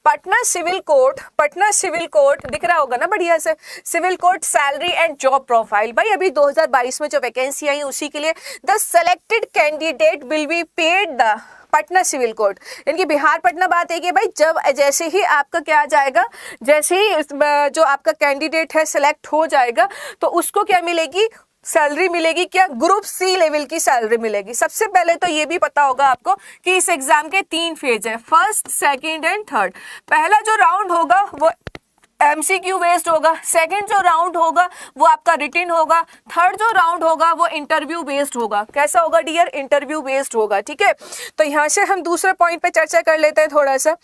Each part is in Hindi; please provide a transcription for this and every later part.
पटना सिविल कोर्ट दिख रहा होगा ना बढ़िया से, civil court salary and job profile. भाई अभी 2022 में जो वैकेंसी आई उसी के लिए the selected candidate will be paid the Patna civil court, इनकी बिहार पटना बात है कि भाई जब जैसे ही आपका क्या आ जाएगा, जैसे ही जो आपका कैंडिडेट है सिलेक्ट हो जाएगा तो उसको क्या मिलेगी, सैलरी मिलेगी। क्या, ग्रुप सी लेवल की सैलरी मिलेगी। सबसे पहले तो ये भी पता होगा आपको कि इस एग्जाम के 3 फेज है, फर्स्ट, सेकंड एंड थर्ड। पहला जो राउंड होगा वो एमसीक्यू बेस्ड होगा, सेकंड जो राउंड होगा वो आपका रिटन होगा, थर्ड जो राउंड होगा वो इंटरव्यू बेस्ड होगा। कैसा होगा डियर, इंटरव्यू बेस्ड होगा, ठीक है। तो यहाँ से हम दूसरे पॉइंट पे चर्चा कर लेते हैं थोड़ा सा।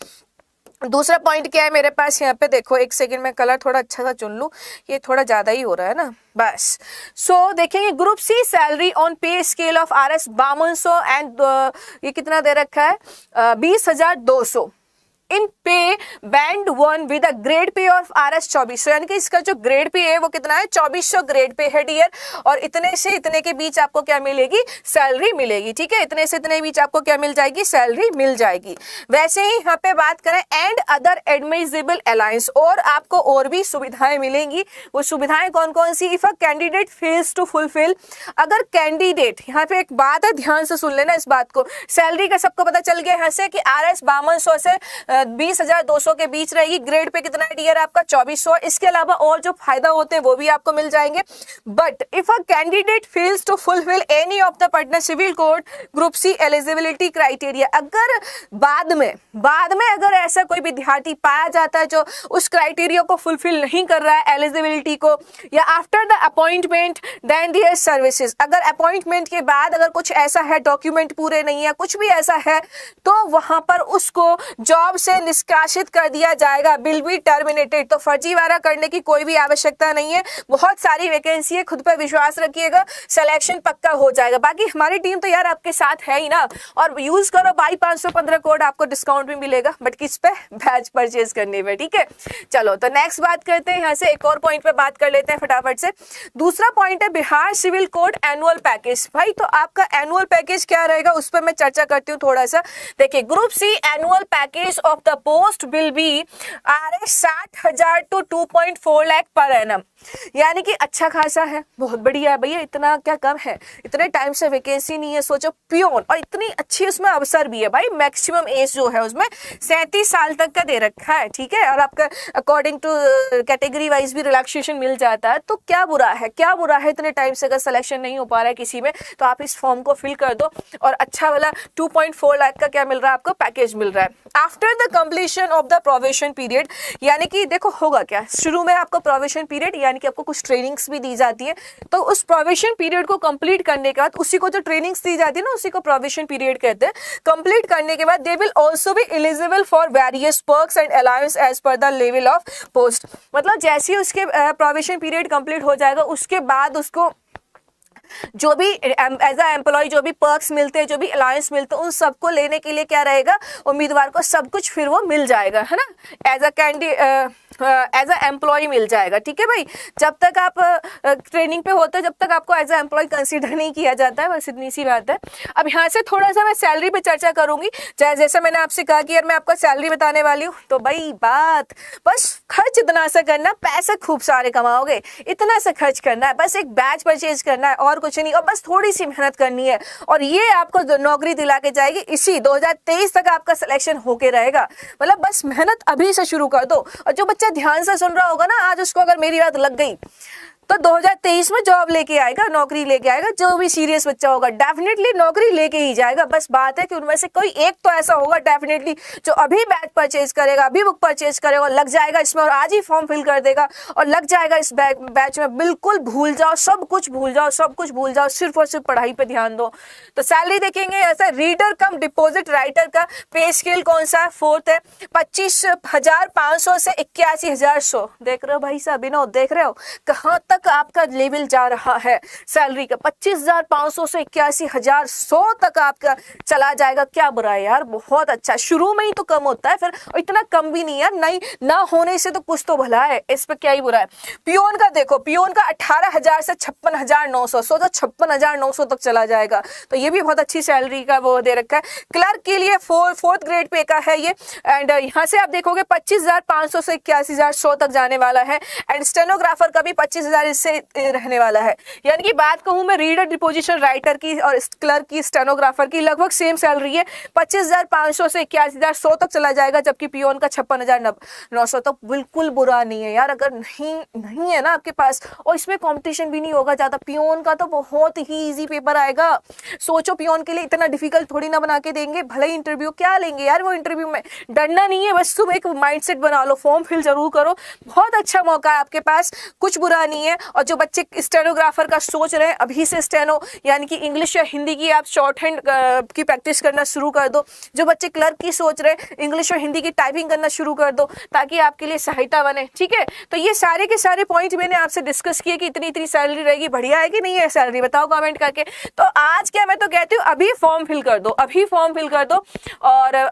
दूसरा पॉइंट क्या है मेरे पास, यहाँ पे देखो, एक सेकंड में कलर थोड़ा अच्छा सा चुन लूँ, ये थोड़ा ज्यादा ही हो रहा है ना, बस। सो देखेंगे group C salary on pay scale of RS 5200 and ये कितना दे रखा है 20,200 in pay band 1 with a grade pay of RS 2400, यानी कि इसका जो ग्रेड पे है वो कितना है 2400 ग्रेड पे है डियर। और इतने से इतने के बीच आपको क्या मिलेगी, सैलरी मिलेगी, ठीक है। इतने से इतने बीच आपको क्या मिल जाएगी, सैलरी मिल जाएगी। वैसे ही यहाँ पे बात करें एंड अदर एडमिसिबल अलायंस, और आपको और भी सुविधाएं मिलेंगी। वो सुविधाएं कौन कौन सी, if a candidate fails to fulfil, अगर कैंडिडेट, यहाँ पे एक बात है ध्यान से सुन लेना इस बात को, सैलरी का सबको पता चल गया यहाँ से कि RS 5200 से 20,200 के बीच रहेगी। ग्रेड पे कितना है डियर आपका 2400। इसके अलावा और जो फायदा होते हैं वो भी आपको मिल जाएंगे। But if a candidate fails to fulfil any of the Patna civil court group C eligibility criteria, अगर बाद में अगर ऐसा कोई विद्यार्थी पाया जाता है जो उस क्राइटेरिया को फुलफिल नहीं कर रहा है, एलिजिबिलिटी को, या after the appointment then their services, अगर अपॉइंटमेंट के बाद अगर कुछ ऐसा है, डॉक्यूमेंट पूरे नहीं है, कुछ भी ऐसा है, तो वहां पर उसको जॉब से निष्कासित कर दिया जाएगा, विल बी टर्मिनेटेड। तो फर्जीवाड़ा करने की कोई भी आवश्यकता नहीं है, बहुत सारी वैकेंसी है, खुद पर विश्वास रखिएगा, सिलेक्शन पक्का हो जाएगा। बाकी हमारी टीम तो यार आपके साथ है ही ना, और यूज करो भाई 515 कोड, आपको डिस्काउंट भी मिलेगा, बट किस पे, बैच परचेज करने में, ठीक है। चलो तो नेक्स्ट बात करते हैं, यहाँ से एक और पॉइंट पे बात कर लेते हैं फटाफट से। दूसरा पॉइंट है Bihar civil court annual package. भाई तो आपका एनुअल पैकेज क्या रहेगा उस पर मैं चर्चा करती हूँ थोड़ा सा। देखिए group C annual package of the post will be RS 60,000 to 2.4 lakh per annum, यानी कि अच्छा खासा है, बहुत बढ़िया है भैया, इतना क्या कम है, इतने टाइम से वैकेंसी नहीं है, सोचो प्योन, और इतनी अच्छी उसमें अवसर भी है भाई। मैक्सिमम एज जो है उसमें 37 साल तक का दे रखा है, ठीक है। और आपका अकॉर्डिंग टू कैटेगरी वाइज भी रिलैक्सेशन मिल जाता है, तो क्या बुरा है, क्या बुरा है। इतने टाइम से अगर सिलेक्शन नहीं हो पा रहा है किसी में, तो आप इस फॉर्म को फिल कर दो, और अच्छा वाला 2.4 लाख का क्या मिल रहा है आपको, पैकेज मिल रहा है। After the completion of the probation period, यानी कि देखो होगा क्या, शुरू में आपको प्रोबेशन पीरियड यानी कि आपको कुछ ट्रेनिंग्स भी दी जाती है, तो उस प्रोबेशन पीरियड को कंप्लीट करने के बाद, उसी को जो ट्रेनिंग्स दी जाती है ना, उसी को प्रोबेशन पीरियड कहते हैं। कंप्लीट करने के बाद they will also be eligible for various perks and allowance as per the level of post, मतलब जैसे ही उसके प्रोबेशन पीरियड कंप्लीट हो जाएगा, उसके बाद उसको जो भी एज अ एम्प्लॉय जो भी पर्क्स मिलते हैं, जो भी अलाउंस मिलते हैं, उन सबको लेने के लिए क्या रहेगा, उम्मीदवार को सब कुछ फिर वो मिल जाएगा, है ना, एज अ एम्प्लॉय मिल जाएगा, ठीक है भाई। जब तक आप ट्रेनिंग पे होते हो, जब तक आपको एज अ एम्प्लॉय कंसीडर नहीं किया जाता है, बस इतनी सी बात है। अब यहाँ से थोड़ा सा मैं सैलरी पे चर्चा करूंगी, जैसे मैंने आपसे कहा कि यार मैं आपको सैलरी बताने वाली हूँ, तो भाई बात बस खर्च इतना सा करना, पैसे खूब सारे कमाओगे, इतना सा खर्च करना है, बस एक बैच परचेज करना है और कुछ नहीं, और बस थोड़ी सी मेहनत करनी है, और ये आपको नौकरी दिला के जाएगी। इसी 2023 तक आपका सिलेक्शन होके रहेगा, मतलब बस मेहनत अभी से शुरू कर दो। और जो बच्चा ध्यान से सुन रहा होगा ना आज, उसको अगर मेरी बात लग गई तो 2023 में जॉब लेके आएगा, नौकरी लेके आएगा। जो भी सीरियस बच्चा होगा डेफिनेटली नौकरी लेके ही जाएगा। बस बात है कि उनमें से कोई एक तो ऐसा होगा डेफिनेटली जो अभी बैच परचेज करेगा, अभी बुक परचेज करेगा, लग जाएगा इसमें और आज ही फॉर्म फिल कर देगा और लग जाएगा इस बैच में। बिल्कुल भूल जाओ, सब कुछ भूल जाओ, सब कुछ भूल जाओ, सिर्फ और सिर्फ पढ़ाई पे ध्यान दो। तो सैलरी देखेंगे ऐसा, रीडर कम डिपॉजिट राइटर का पे स्केल कौन सा है, 4th है, 25,500 से 81,100। देख रहे हो भाई साहब, विनोद देख रहे हो कहाँ तक तक आपका लेवल जा रहा है सैलरी का, 25,500 से 81,100 तक आपका चला जाएगा। क्या बुरा है यार, बहुत अच्छा। शुरू में ही तो कम होता है फिर, और इतना कम भी नहीं यार, नहीं ना होने से तो कुछ तो भला है, इस पे क्या ही बुरा है। पियोन का देखो, पियोन का 18,000 से 56,900, सोचो 56,900 तक चला जाएगा, तो ये भी बहुत अच्छी सैलरी का वो दे रखा है। क्लर्क के लिए फोर्थ ग्रेड पे का है ये, एंड यहाँ से आप देखोगे 25,500 से 81,100 तक जाने वाला है, एंड स्टेनोग्राफर का भी 25,000 इससे रहने वाला है। यानी कि बात कहूँ मैं रीडर, डिपोजिशन राइटर की और क्लर्क की, स्टेनोग्राफर की लगभग सेम सैलरी है, 25,500 से 81,100 तक चला जाएगा, जबकि पियोन का 56,900। तो बिल्कुल बुरा नहीं है यार, अगर नहीं है ना आपके पास, और इसमें कंपटीशन भी नहीं होगा ज्यादा। पियोन का तो बहुत ही इजी पेपर आएगा, सोचो पियोन के लिए इतना डिफिकल्ट थोड़ी ना बना के देंगे, भले ही इंटरव्यू क्या लेंगे यार, वो इंटरव्यू में डरना नहीं है, बस तुम एक माइंडसेट बना लो, फॉर्म फिल जरूर करो, बहुत अच्छा मौका है आपके पास, कुछ बुरा नहीं है। और जो बच्चे स्टेनोग्राफर का सोच रहे हैं, अभी से स्टेनो यानी कि इंग्लिश या हिंदी की आप शॉर्ट हैंड की प्रैक्टिस करना शुरू कर दो। जो बच्चे क्लर्क की सोच रहे हैं, इंग्लिश और हिंदी की टाइपिंग करना शुरू कर दो, ताकि आपके लिए सहायता बने। ठीक है, तो ये सारे के सारे पॉइंट मैंने आपसे डिस्कस किए कि इतनी इतनी सैलरी रहेगी, बढ़िया है कि नहीं है सैलरी, बताओ कमेंट करके। तो आज क्या मैं तो कहती हूँ, अभी फॉर्म फिल कर दो, अभी फॉर्म फिल कर दो।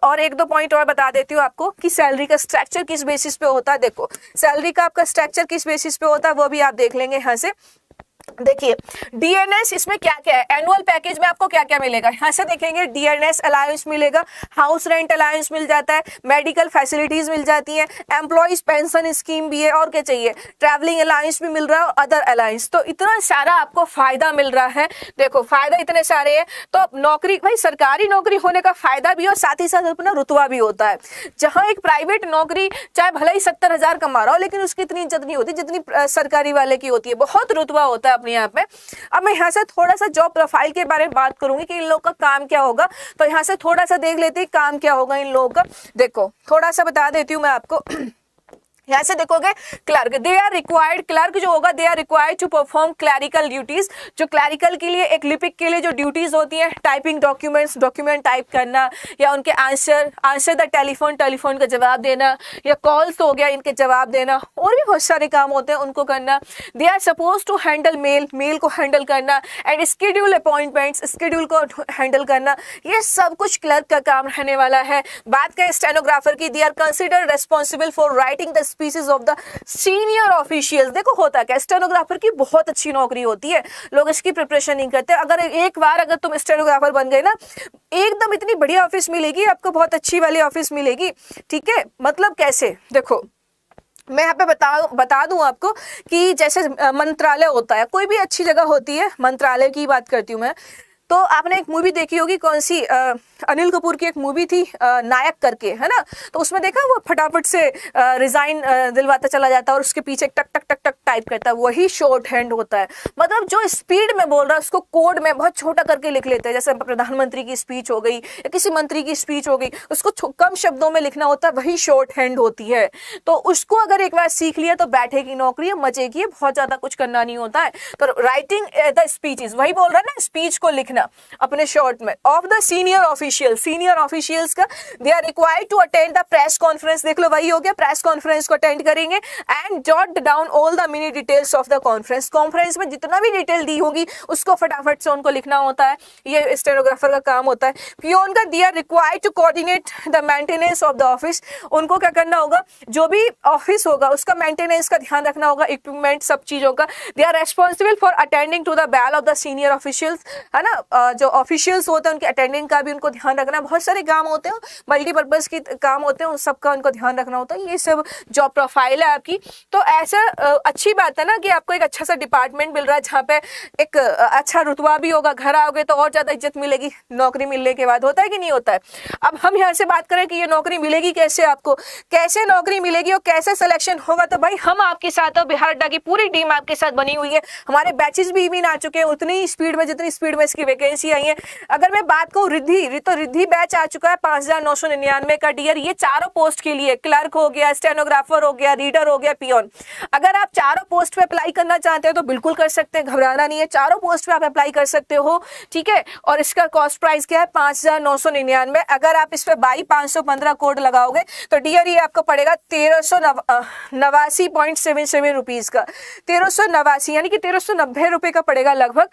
और एक दो पॉइंट और बता देती हूँ आपको कि सैलरी का स्ट्रक्चर किस बेसिस पे होता है। देखो सैलरी का आपका स्ट्रक्चर किस बेसिस पे होता है वो भी आप देख लेंगे यहाँ से। देखिए डीएनएस, इसमें क्या क्या है, एनुअल पैकेज में आपको क्या क्या मिलेगा, यहाँ से देखेंगे। डीएनएस अलाउंस मिलेगा, हाउस रेंट अलाउंस मिल जाता है, मेडिकल फैसिलिटीज मिल जाती हैं, एम्प्लॉइज पेंशन स्कीम भी है, और क्या चाहिए, ट्रैवलिंग अलाउंस भी मिल रहा है और अदर अलाउंस। तो इतना सारा आपको फायदा मिल रहा है। देखो फायदा इतने सारे हैं, तो नौकरी, भाई सरकारी नौकरी होने का फायदा भी और साथ ही साथ अपना रुतबा भी होता है। जहाँ एक प्राइवेट नौकरी चाहे भले ही 70,000 कमा रहा हो, लेकिन उसकी इतनी इज्जत नहीं होती जितनी सरकारी वाले की होती है, बहुत रुतबा होता है अपने आप में। अब मैं यहाँ से थोड़ा सा जॉब प्रोफाइल के बारे में बात करूंगी कि इन लोग का काम क्या होगा, तो यहाँ से थोड़ा सा देख लेते हैं काम क्या होगा इन लोगों का। देखो थोड़ा सा बता देती हूँ मैं आपको। यहाँ से देखोगे clerk, they are required, clerk जो होगा they are required to perform clerical duties. जो क्लैरिकल के लिए, एक लिपिक के लिए जो ड्यूटीज होती हैं, टाइपिंग डॉक्यूमेंट्स, डॉक्यूमेंट टाइप करना, या उनके आंसर द टेलीफोन का जवाब देना, या कॉल्स हो गया इनके जवाब देना, और भी बहुत सारे काम होते हैं उनको करना। They are suppose to handle mail को हैंडल करना, एंड स्केड्यूल अपॉइंटमेंट्स, स्केड्यूल को हैंडल करना, ये सब कुछ क्लर्क का काम रहने वाला है। बात करें स्टेनोग्राफर की, they are considered responsible for writing the speeches of the senior officials. देखो होता क्या, स्टेनोग्राफर की बहुत अच्छी नौकरी होती है, लोग इसकी प्रिपरेशन नहीं करते। अगर एक बार अगर तुम स्टेनोग्राफर बन गए ना, एकदम इतनी बढ़िया ऑफिस मिलेगी आपको, बहुत अच्छी वाली ऑफिस मिलेगी। ठीक है, मतलब कैसे, देखो मैं यहाँ पे बता दूं आपको कि जैसे मंत्रालय होता है, कोई भी अच्छी जगह होती है, मंत्रालय की बात करती हूँ मैं। तो आपने एक मूवी देखी होगी, कौन सी, अनिल कपूर की एक मूवी थी नायक करके, है ना। तो उसमें देखा वो फटाफट से रिजाइन दिलवाता चला जाता है और उसके पीछे टक टक टक टक टाइप करता है, वही शॉर्ट हैंड होता है। मतलब जो स्पीड में बोल रहा है उसको कोड में बहुत छोटा करके लिख लेते हैं। जैसे प्रधानमंत्री की स्पीच हो गई या किसी मंत्री की स्पीच हो गई, उसको कम शब्दों में लिखना होता है, वही शॉर्ट हैंड होती है। तो उसको अगर एक बार सीख लिया तो बैठेगी नौकरी, मजे की, बहुत ज्यादा कुछ करना नहीं होता है। तो राइटिंग द स्पीचेस, वही बोल रहा है ना, स्पीच को लिखना अपने शॉर्ट में, ऑफ द सीनियर ऑफिशियल्स का। They are required to attend the press conference, देख लो वही हो गया, प्रेस कॉन्फ्रेंस को अटेंड करेंगे, and jot down all the mini details of the conference में जितना भी डिटेल दी होगी उसको फटाफट से उनको लिखना होता है, ये स्टेनोग्राफर का काम होता है। पियोन का, they are required to coordinate the maintenance of the office, उनको क्या करना होगा, जो भी ऑफिस होगा उसका मेंटेनेंस का ध्यान रखना होगा, इक्विपमेंट सब चीजों का। They are responsible for attending to the bell of the senior officials, है ना, जो ऑफिशियल्स होते हैं उनकी अटेंडिंग का भी उनको ध्यान रखना। बहुत सारे काम होते हैं, मल्टीपर्पज के काम होते हैं, उन सबका उनको ध्यान रखना होता है। ये सब जॉब प्रोफाइल है आपकी। तो ऐसा अच्छी बात है ना कि आपको एक अच्छा सा डिपार्टमेंट मिल रहा है जहाँ पे एक अच्छा रुतबा भी होगा, घर आओगे तो और ज्यादा इज्जत मिलेगी नौकरी मिलने के बाद, होता है कि नहीं होता है। अब हम यहाँ से बात करें कि ये नौकरी मिलेगी कैसे, आपको कैसे नौकरी मिलेगी और कैसे सिलेक्शन होगा, तो भाई हम आपके साथ, बिहार अड्डा की पूरी टीम आपके साथ बनी हुई है। हमारे बैचेस भी आ चुके हैं उतनी स्पीड में जितनी स्पीड में इसकी वैकेंसी आई है। अगर मैं बात करूँ रिद्धि, तो रिद्धि बैच आ चुका है 5,999 का डियर। ये चारों पोस्ट के लिए, क्लर्क हो गया, स्टेनोग्राफर हो गया, रीडर हो गया, पियोन। अगर आप चारों पोस्ट पे अप्लाई करना चाहते हैं तो बिल्कुल कर सकते हैं, घबराना नहीं है, चारों पोस्ट पे आप अप्लाई कर सकते हो, ठीक है। और इसका कॉस्ट प्राइस क्या है 5,999। अगर आप इस पे 22,515 कोड लगाओगे तो डियर ये आपको पड़ेगा 1,389.77 रुपीज का, 1,389 यानी कि 1,390 रुपए का पड़ेगा लगभग।